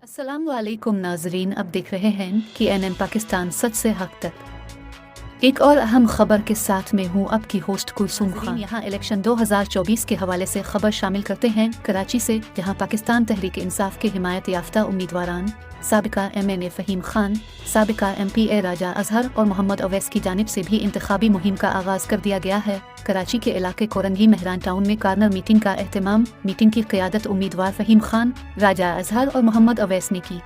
अस्सलाम वालेकुम नाजरीन, अब देख रहे हैं कि एनएम पाकिस्तान सच से हक तक। एक और अहम खबर के साथ में हूँ अब की होस्ट कुलसूम खान। यहाँ इलेक्शन 2024 के हवाले से खबर शामिल करते हैं कराची से, जहाँ पाकिस्तान तहरीक इंसाफ के हिमायत याफ्ता उम्मीदवारान साबिका MNA फ़हीम खान, साबिका MPA राजा अजहर और मोहम्मद अवैस की जानिब से भी इंतखाबी मुहिम का आगाज़ कर दिया गया है। कराची के इलाके कोरंगी मेहरान टाउन में कार्नर मीटिंग का एहतमाम मीटिंग की क़यादत उम्मीदवार फ़हीम खान, राजा अजहर और मोहम्मद अवैस ने की।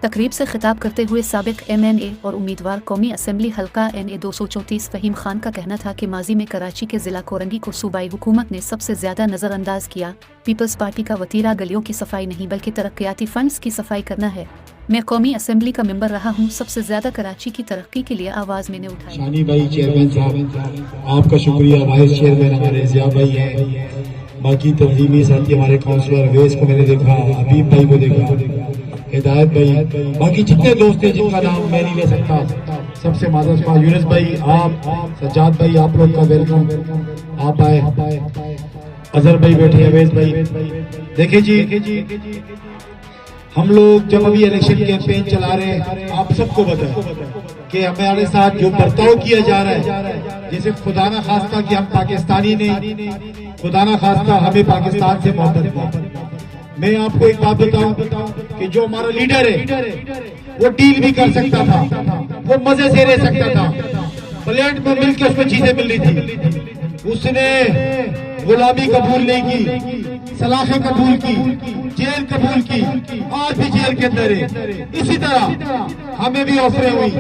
तकरीब से खिताब करते हुए साबिक MNA और उम्मीदवार कौमी असम्बली हल्का NA 234 फ़हीम खान का कहना था कि माजी में कराची के ज़िला कोरंगी को सूबाई हुकूमत ने सबसे ज़्यादा नज़रअंदाज किया। पीपल्स पार्टी का वतीरा गलियों की सफाई नहीं बल्कि तरक्याती फंड्स की सफाई करना है। मैं कौमी असम्बली का मेंबर रहा हूँ, सबसे ज़्यादा कराची की तरक्की के लिए आवाज़ मैंने उठाई। शानी भाई चेयरमैन साहब आपका शुक्रिया, वाइस चेयरमैन हमारे ज़िया भाई हैं, बाकी तंजीमी साथी हमारे काउंसलर अवैस को मैंने देखा, हबीब भाई को देखा, हिदायत भाई, बाकी जितने दोस्त हैं जिनका नाम मैं नहीं ले सकता, सबसे मादर यूनुस भाई, आप सज्जाद भाई, आप लोग का वेलकम, आप आए, अजहर भाई बैठे, अवैस भाई। देखिए जी, हम लोग जब अभी इलेक्शन कैंपेन चला रहे हैं, आप सबको पता है कि हमारे साथ जो बर्ताव किया जा रहा है, जैसे खुदा ना खास्ता कि हम पाकिस्तानी नहीं, खुदा ना खास्ता हमें पाकिस्तान से मोहब्बत नहीं। मैं आपको एक बात बताऊं कि जो हमारा लीडर है वो डील भी कर सकता था, वो मजे से रह सकता था, प्लेट में मिलकर उसको चीजें मिल रही थी, उसने गुलामी कबूल नहीं की, सलाखें कबूल की, जेल कबूल की, आज भी जेल के अंदर है। इसी तरह हमें भी ऑफरें हुई,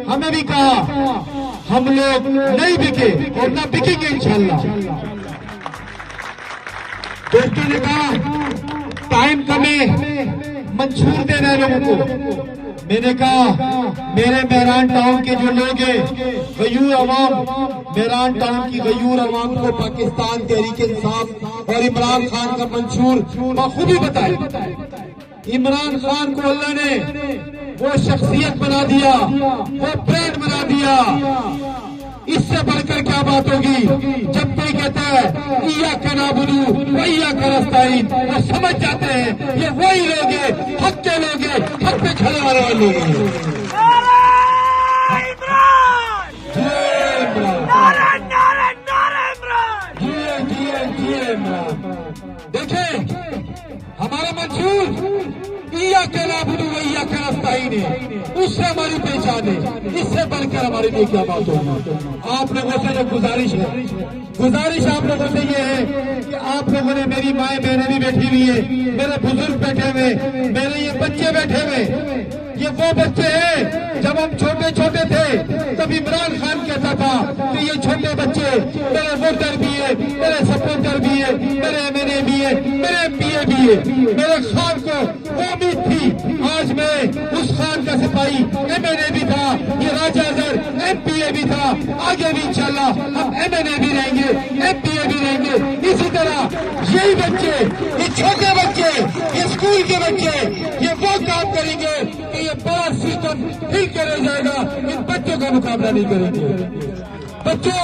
हमें भी कहा हम लोग नहीं बिके और ना बिकेंगे इंशाल्लाह। दोस्तों ने कहा टाइम कम है, मंशूर देना है लोगों को। मैंने कहा मेरे मेहरान टाउन के जो लोग हैं, गयूर अवाम, मेहरान टाउन की गयूर अवाम को पाकिस्तान तहरीक इंसाफ और इमरान खान का मंशूर बखूबी बताए। इमरान खान को अल्लाह ने वो शख्सियत बना दिया, वो ब्रांड बना दिया। इससे बढ़कर क्या बात होगी जब कोई कहता है इय्याका नअबुदु व इय्याका नस्तईन, वो समझ जाते हैं ये वही लोग हैं, हक के लोग हैं, हक पे खड़े वाले लोग हैं। देखें हमारा मंशूर इय्याका नअबुदु व इय्याका नस्तईन है, उससे हमारी पहचान है। इससे बढ़कर हमारे लिए क्या बात होगी। आप लोगों से जो गुजारिश आप लोगों से ये है कि आप लोगों ने, मेरी माएँ बहनें भी बैठी हुई है, मेरे बुजुर्ग बैठे हुए, मेरे ये बच्चे बैठे हुए, ये वो बच्चे हैं जब हम छोटे छोटे थे तब इमरान खान कहता था कि ये छोटे बच्चे मेरे वोटर भी है, मेरे सपोर्टर भी है, मेरे MNA भी है, मेरे MPA भी है। मेरे खान को उम्मीद थी, आज मैं उस खान का सिपाही MNA भी था, ये राजा अजहर MPA भी था, आगे भी इंशाल्लाह हम MNA भी रहेंगे, MPA भी रहेंगे। इसी तरह यही बच्चे, ये छोटे बच्चे, ये स्कूल के बच्चे, ये वो काम करेंगे कि ये बड़ा सिस्टम हिल के रह जाएगा। इन बच्चों का मुकाबला नहीं करेंगे। बच्चों,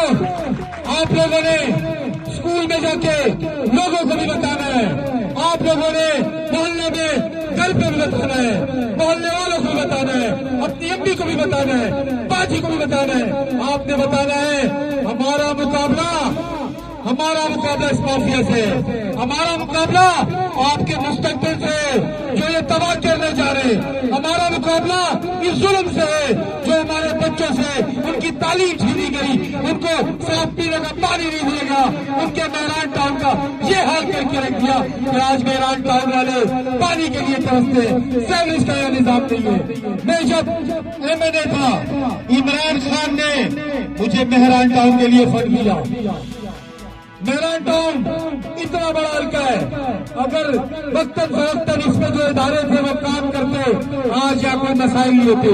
आप लोगों ने स्कूल में जाके लोगों को भी बताना है, आप लोगों ने मोहल्ले में घर पे भी बताना है, मोहल्ले वालों को भी बताना है, अपनी अम्मी को भी बताना है, बाजी को भी बताना है। आपने बताना है हमारा मुकाबला इस माफिया से, हमारा मुकाबला आपके मुस्तकबिल से जो ये तबाह करने जा रहे हैं, हमारा मुकाबला इस जुल्म से है जो हमारे बच्चों से उनकी तालीम छीनी गई, उनको साफ पीने का पानी नहीं दिएगा, उनके मेहरान टाउन का ये हाल करके रख दिया कि आज मेहरान टाउन वाले पानी के लिए तरसते हैं, सर्विस का यह निजाम नहीं है। मैं जब MNA था, इमरान खान ने मुझे मेहरान टाउन के लिए फंड दिया। मेहरान टाउन इतना बड़ा हल्का है, अगर वक्तन फवक्तन इसमें जो इदारे थे वो काम करते, आज यहाँ कोई मसाइल नहीं होते।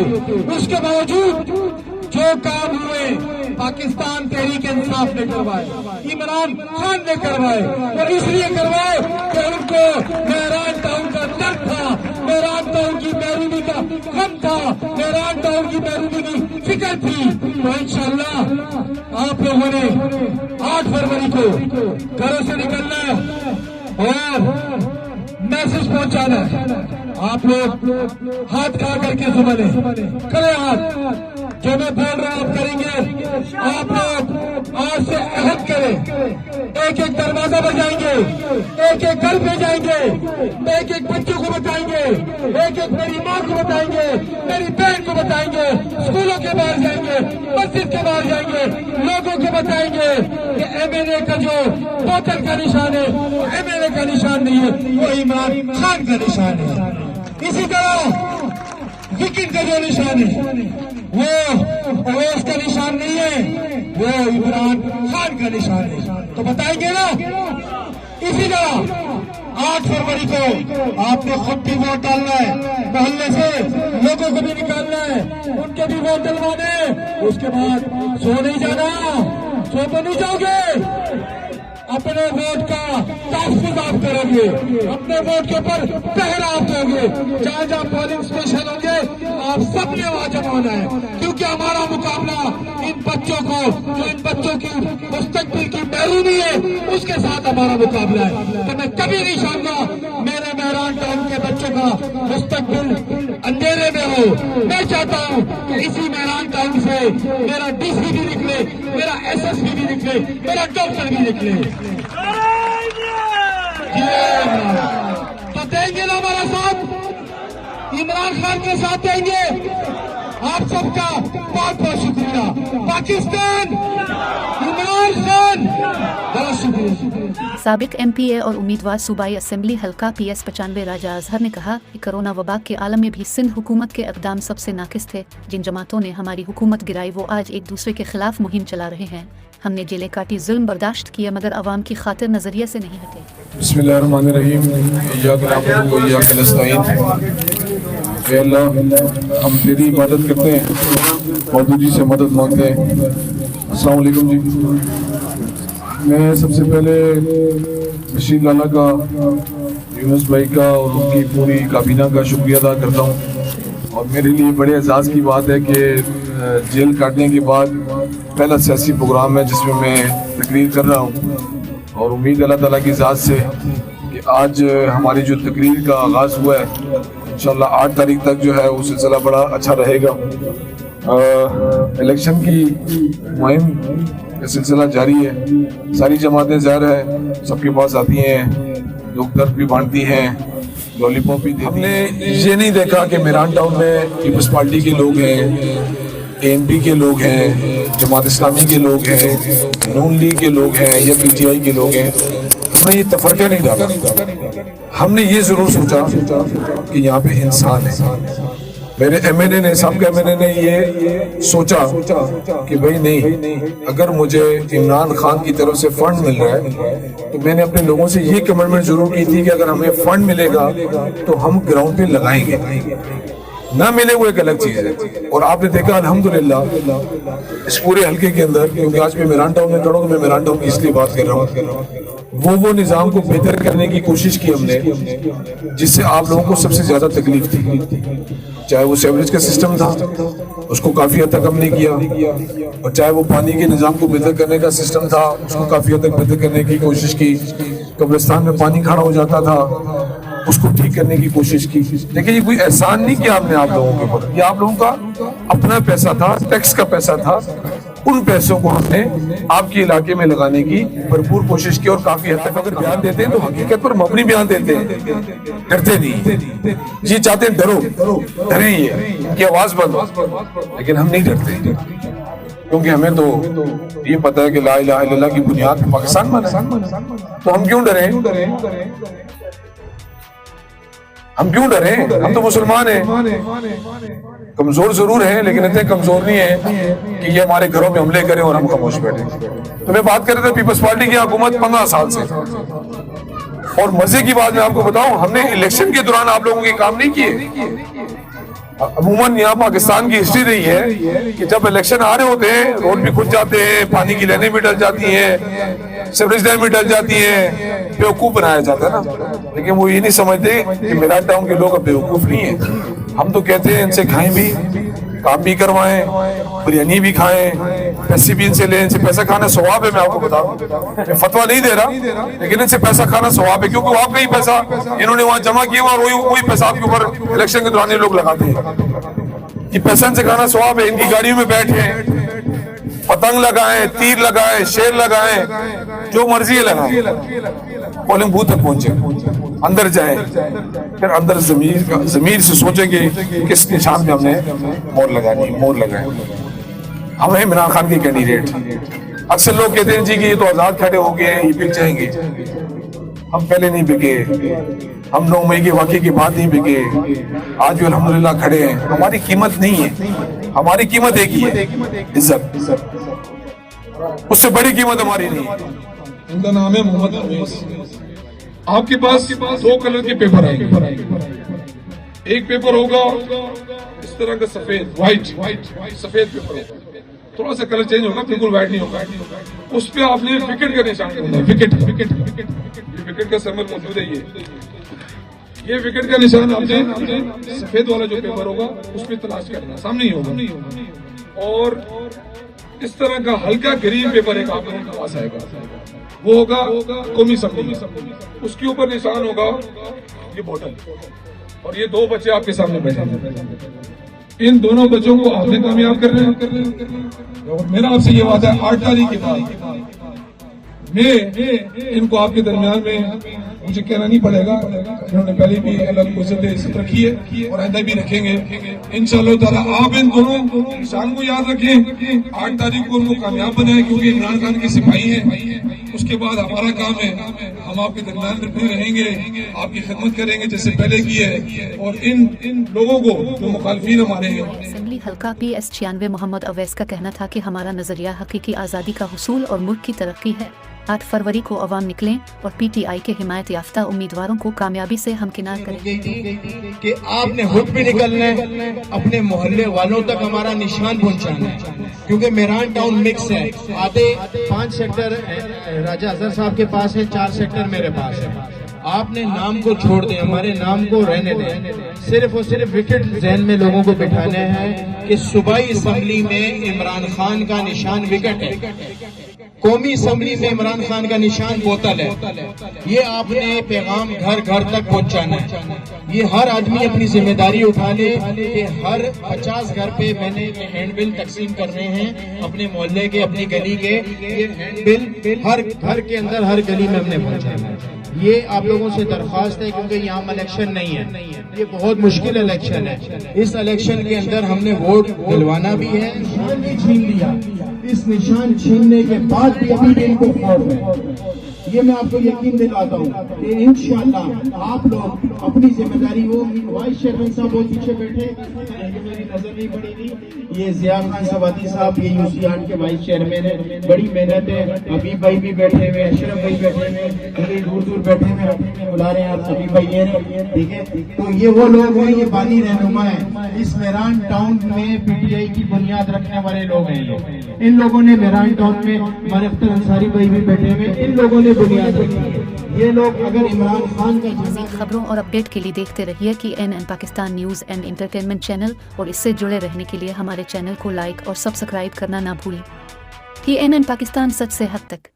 उसके बावजूद जो काम हुए पाकिस्तान तहरीक इंसाफ ने करवाए, इमरान खान ने करवाए, और इसलिए करवाए कि उनको मेहरान टाउन का दर्द था, मेहरान टाउन की महरूमी का गम था, मेहरान टाउन की महरूमी की फिक्र थी। तो इंशाल्लाह आप लोगों ने 8 फरवरी को घरों से निकलना है और मैसेज पहुंचाना है। आप लोग हाथ खड़ा करके संभाले, खड़े हाथ, जो मैं बोल रहा हूं आप करेंगे। आप लोग आज से अहद करें, एक एक दरवाजा बजाएंगे, एक एक घर पे जाएंगे, एक एक बच्चों को बताएंगे, एक एक मेरी माँ को बताएंगे, मेरी बहन को बताएंगे, स्कूलों के बाहर जाएंगे, मस्जिद के बाहर जाएंगे, लोगों को बताएंगे कि एमएनए का जो बोतल का निशान है वो एमएनए का निशान नहीं है, वो इमरान खान का निशान है। इसी तरह विकेट का जो निशान है वो ओवैस का निशान नहीं है, वो इमरान खान का निशान है। तो बताएंगे ना। इसी तरह 8 फरवरी को आपने खुद भी वोट डालना है, मोहल्ले से लोगों को भी निकालना है, उनके भी वोट डलवाने। उसके बाद सो नहीं जाना, सो तो नहीं जाओगे। अपने वोट का तहफ़्फ़ुज़ आप करोगे, अपने वोट के ऊपर पहरा आप दोगे। जहाँ जहाँ पोलिंग स्टेशन होंगे आप सबने वहाँ जमा होना है, क्योंकि हमारा मुकाबला इन बच्चों को, जो इन बच्चों की मुस्तकबिल की महरूमी है, उसके साथ हमारा मुकाबला है। तो मैं कभी नहीं चाहूंगा मेरे मेहरान टाउन के बच्चों का मुस्तकबिल अंधेरे में हो। मैं चाहता हूँ कि इसी मेहरान टाउन से मेरा डीसी भी निकले, मेरा एसएसपी भी निकले, मेरा डॉक्टर भी निकले। तो देंगे ना हमारा साथ, इमरान खान के साथ देंगे। आप सबका बहुत बहुत शुक्रिया। पाकिस्तान, इमरान खान, बहुत शुक्रिया। साबिक MPA और उम्मीदवार सूबाई असेंबली हल्का PS 95 राजा अजहर ने कहा कि कोरोना वबा के आलम में भी सिंध हुकूमत के इक़दाम सबसे नाकिस थे। जिन जमातों ने हमारी हुकूमत गिराई वो आज एक दूसरे के खिलाफ मुहिम चला रहे हैं। हमने जेलें काटी, जुल्म बर्दाश्त किया, मगर अवाम की खातिर नजरिए से नहीं हटे। बिस्मिल्लाहिर्रहमानिर्रहीम। इय्याका नअबुदु व इय्याका नस्तईन। ऐ अल्लाह, हम तेरी इबादत करते हैं और तुझी से मदद मांगते हैं। अस्सलाम वालेकुम जी। मैं सबसे पहले बशीर लाला का, यूनुस भाई का और उनकी पूरी काबीना का शुक्रिया अदा करता हूँ। और मेरे लिए बड़े एजाज़ की बात है कि जेल काटने के बाद पहला सियासी प्रोग्राम है जिसमें मैं तकरीर कर रहा हूँ। और उम्मीद अल्लाह ताला की ज़ात से कि आज हमारी जो तकरीर का आगाज़ हुआ है, इंशाअल्लाह 8 तारीख तक जो है वो सिलसिला बड़ा अच्छा रहेगा। इलेक्शन की मुहिम का सिलसिला जारी है। सारी जमातें ज़ाहिर है सबके पास आती हैं, लोग दर्द भी बांटती हैं, लॉलीपॉप भी देती हैं। हमने ये नहीं देखा कि मेहरान टाउन में पीपल्स पार्टी के लोग हैं, ANP के लोग हैं, जमात इस्लामी के लोग हैं, नून लीग के लोग हैं या PTI के लोग हैं। हमने ये तफरका नहीं डाला। हमने ये जरूर सोचा कि यहाँ पे इंसान है। मेरे MNA ने, सबके MNA ने ये सोचा कि भाई नहीं, अगर मुझे इमरान खान की तरफ से फंड मिल रहा है तो मैंने अपने लोगों से ये कमिटमेंट जरूर की थी कि अगर हमें फंड मिलेगा तो हम ग्राउंड पे लगाएंगे, ना मिले वो एक अलग चीज है। और आपने देखा अल्हम्दुलिल्लाह इस पूरे हल्के के अंदर, क्योंकि आज मैं मेहरान टाउन में खड़ा हूँ तो मैं मेहरान टाउन की इसलिए बात कर रहा हूँ, वो निज़ाम को बेहतर करने की कोशिश की हमने जिससे आप लोगों को सबसे ज्यादा तकलीफ थी। चाहे वो सेवरेज का सिस्टम था, उसको काफी हद तक हमने किया, और चाहे वो पानी के निज़ाम को बेहतर करने का सिस्टम था, उसको काफी हद तक बेहतर करने की कोशिश की। कब्रिस्तान में पानी खड़ा हो जाता था, उसको ठीक करने की कोशिश की। लेकिन ये कोई एहसान नहीं किया हमने आप लोगों के ऊपर, ये आप लोगों का अपना पैसा था, टैक्स का पैसा था। उन पैसों को हमने आपके इलाके में लगाने की भरपूर कोशिश की। और काफी हद तक अगर बयान देते हैं तो हकीकत पर मबनी बयान देते हैं, डरते नहीं। ये चाहते हैं डरो, डरे ये कि आवाज बंद हो, लेकिन हम नहीं डरते, क्योंकि हमें तो ये पता है कि ला इलाहा इल्लल्लाह की बुनियाद पे पाकिस्तान बना। तो हम क्यों डरे? हम तो मुसलमान हैं। कमजोर जरूर हैं, लेकिन इतने कमजोर नहीं है कि ये हमारे घरों में हमले करें और हम खामोश बैठे। तो मैं बात कर रहे थे पीपल्स पार्टी की हुकूमत 15 साल से। और मजे की बात मैं आपको बताऊं, हमने इलेक्शन के दौरान आप लोगों के काम नहीं किए। अमूमन यहाँ पाकिस्तान की हिस्ट्री रही है कि जब इलेक्शन आ रहे होते हैं रोड भी खुद जाते हैं, पानी की लाइनें भी डल जाती हैं, सीवरेज लाइन भी डल जाती हैं, बेवकूफ बनाया जाता है ना। लेकिन वो ये नहीं समझते कि मेरठ टाउन के लोग अब बेवकूफ नहीं है। हम तो कहते हैं इनसे खाएं भी, کام بھی کروائیں, بریانی بھی کھائیں, پیسے بھی ان سے لیں. ان سے پیسہ کھانا ثواب ہے, میں آپ کو بتا رہا ہوں, میں فتویٰ نہیں دے رہا, لیکن ان سے پیسہ کھانا ثواب ہے, کیونکہ آپ کا ہی پیسہ انہوں نے وہاں جمع کیا اور وہی پیسہ آپ کے اوپر الیکشن کے دوران یہ لوگ لگاتے ہیں. یہ پیسہ ان سے کھانا ثواب ہے. ان کی گاڑیوں میں بیٹھیں, پتنگ لگائیں, تیر لگائیں, شیر لگائیں, جو مرضی ہے لگائیں, پولنگ بوتھ تک پہنچیں, اندر جائیں, پھر اندر ضمیر سے سوچیں گے کس نشان پہ ہم نے مور لگانی, مور لگائیں. ہم ہیں عمران خان کے کینڈیڈیٹ. اکثر لوگ کہتے ہیں جی کہ یہ تو آزاد کھڑے ہو گئے ہیں, یہ بک جائیں گے. ہم پہلے نہیں بکے, ہم 9 مئی کے واقعے کے بعد نہیں بکے, آج بھی الحمدللہ کھڑے ہیں. ہماری قیمت نہیں ہے, ہماری قیمت ایک ہی ہے, عزت. اس سے بڑی قیمت ہماری نہیں ہے. ان کا نام ہے محمد اویس. آپ کے پاس 2 کلر کے پیپر آئیں گے. ایک پیپر ہوگا اس طرح کا سفید, وائٹ سفید پیپر ہوگا, تھوڑا سا کلر چینج ہوگا, بالکل وائٹ نہیں ہوگا. اس پہ آپ نے وکٹ کا نشان کرنا ہے. وکٹ کا سمبل موجود ہے. یہ وکٹ کا نشان آپ نے سفید والا جو پیپر ہوگا اس پہ تلاش کرنا, سامنے ہی ہوگا. اور اس طرح کا ہلکا گرین پیپر ایک آپ کے پاس آئے گا, وہ ہوگا قومی اسمبلی. اس کے اوپر نشان ہوگا یہ بوتل, اور یہ 2 بچے آپ کے سامنے بیٹھے ہیں. ان دونوں بچوں کو آپ نے کامیاب کرنا ہے. اور میرا آپ سے یہ وعدہ ہے 8 تاریخ کے بعد میں ان کو آپ کے درمیان میں مجھے کہنا نہیں پڑے گا, انہوں نے پہلے بھی اللہ کو عزت رکھی ہے اور آئندہ بھی رکھیں گے انشاءاللہ تعالیٰ. آپ ان دونوں نشان کو یاد رکھیں, 8 تاریخ کو ان کو کامیاب بنائیں, کیونکہ عمران خان کے سپاہی ہیں. اس کے بعد ہمارا کام ہے, ہم آپ کے درمیان میں رہیں گے, آپ کی خدمت کریں گے جیسے پہلے کی ہے. اور ان لوگوں کو جو مخالفین ہمارے ہیں. اسمبلی حلقہ PS 96 محمد اویس کا کہنا تھا کہ ہمارا نظریہ حقیقی آزادی کا حصول اور ملک کی ترقی ہے. 8 فروری کو عوام نکلیں اور PTI کے حمایت یافتہ امیدواروں کو کامیابی سے ہمکنار کریں. کہ آپ نے خود بھی نکلنا ہے, اپنے محلے والوں تک ہمارا نشان پہنچانا ہے, کیونکہ میران ٹاؤن مکس ہے. آدھے 5 سیکٹر راجہ اظہر صاحب کے پاس ہے, 4 سیکٹر میرے پاس ہے. آپ نے نام کو چھوڑ دیں, ہمارے نام کو رہنے دیں. صرف اور صرف وکٹ ذہن میں لوگوں کو بٹھانا ہے کہ صوبائی اسمبلی میں عمران خان کا نشان وکٹ ہے, قومی اسمبلی میں عمران خان کا نشان بوتل ہے. یہ آپ نے پیغام گھر گھر تک پہنچانا ہے. یہ ہر آدمی اپنی ذمہ داری اٹھا لے کہ ہر 50 گھر پہ میں نے ہینڈ بل تقسیم کرنے ہیں, اپنے محلے کے, اپنی گلی کے. یہ ہینڈ بل ہر گھر کے اندر, ہر گلی میں ہم نے پہنچانا ہے. یہ آپ لوگوں سے درخواست ہے, کیونکہ یہاں الیکشن نہیں ہے, یہ بہت مشکل الیکشن ہے. اس الیکشن کے اندر ہم نے ووٹ دلوانا بھی ہے. نشان بھی چھین لیا, اس نشان چھیننے کے بعد بھی ابھی ان کو خوف ہے. یہ میں آپ کو یقین دلاتا ہوں کہ انشاءاللہ آپ لوگ اپنی ذمہ داری. وہ وائس چیئرمین صاحب بہت پیچھے بیٹھے, میری نظر نہیں پڑی تھی. یہ ضیاء خان سوادی صاحب, یہ UC8 کے وائس چیئرمین ہے, بڑی محنت ہے. حبیب بھائی بھی بیٹھے ہوئے, اشرف بھائی بیٹھے ہوئے, بڑی دور دور بیٹھے ہوئے, بلا رہے ہیں آپ حبیب بھائی یہ, ٹھیک ہے. تو یہ وہ لوگ ہیں, یہ بانی رہنما ہیں. اس میران ٹاؤن میں PTI کی بنیاد رکھنے والے لوگ ہیں. ان لوگوں نے میران ٹاؤن میں, ہمارے اختر انصاری بھائی بھی بیٹھے ہوئے, ان لوگوں نے بنیاد رکھی ہے. یہ لوگ اگر عمران خان کا مزید خبروں اور اپڈیٹ کے لیے دیکھتے رہیے CNN Pakistan news and entertainment channel, اور اس سے جڑے رہنے کے لیے ہمارے چینل کو لائک اور سبسکرائب کرنا نہ بھولیں. CNN پاکستان, سچ سے حق تک.